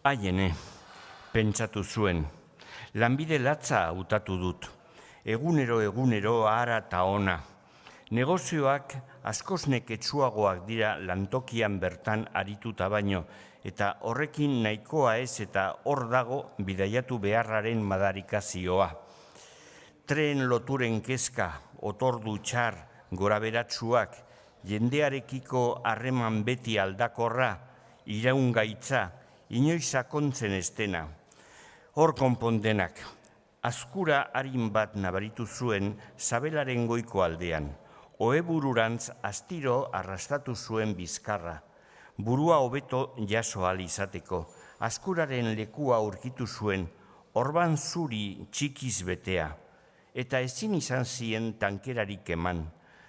Haiene, pentsatu zuen, lanbide latza hautatu dut, egunero ahara eta ona. Negozioak askoz neketsuagoak dira lantokian bertan arituta baino, eta horrekin nahikoa ez eta hor dago bidaiatu beharraren madarikazioa. Tren loturen kezka, otordu txar, goraberatsuak, jendearekiko harreman beti aldakorra, iraungaitza, inoiz sakontzen ez dena. Hor konpondenak, azkura harin bat nabaritu zuen sabelaren goiko aldean. Ohebururantz astiro arrastatu zuen bizkarra. Burua hobeto jaso ahal izateko. Azkuraren lekua aurkitu zuen, orban zuri txikiz betea. Eta ezin izan zien tankerarik eman.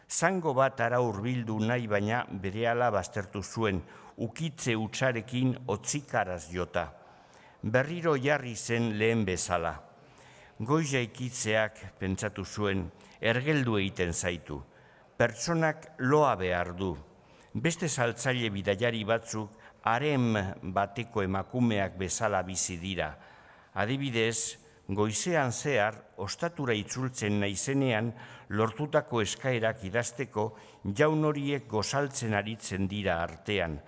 Zango bat ara hurbildu nahi baina berehala baztertu zuen, ukitze utzarekin otzikaraz jota. Berriro jarri zen lehen bezala. Goiza ikitzeak, pentsatu zuen, ergeldu egiten zaitu. Pertsonak loa behar du. Beste saltzaile bidaiari batzuk harem bateko emakumeak bezala bizi dira. Adibidez, goizean zehar, ostatura itzultzen naizenean lortutako eskaerak idazteko jaun horiek gozaltzen aritzen dira artean.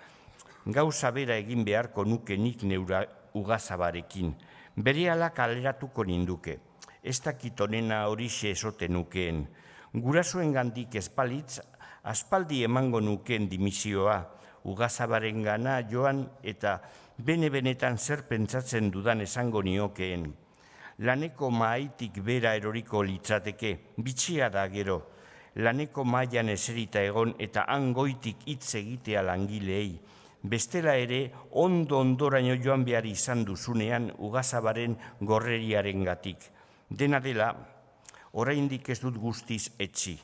Gauza bera egin beharko nuke nik neura Ugazabarekin. Berehala kaleratuko ninduke. Ez dakit honena horixe esoten nukeen. Gurasoen gandik ezpalitz, aspaldi emango nukeen dimisioa, Ugazabaren gana joan eta bene-benetan zer pentsatzen dudan esango niokeen. Laneko mahaitik bera eroriko litzateke, bitxia da gero. Laneko mailan eserita egon eta han goitik hitz egitea langileei. Bestela ere, ondoraino joan behar izan duzunean Ugazabaren gorreriaren gatik. Dena dela, oraindik ez dut guztiz etxi.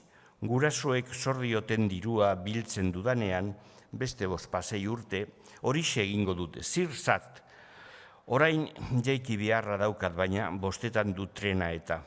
Gurasoek zordioten dirua biltzen dudanean, beste 5 urte, horixe egingo dut, zirzat. Orain jaiki beharra daukat baina, 5 dut trena eta.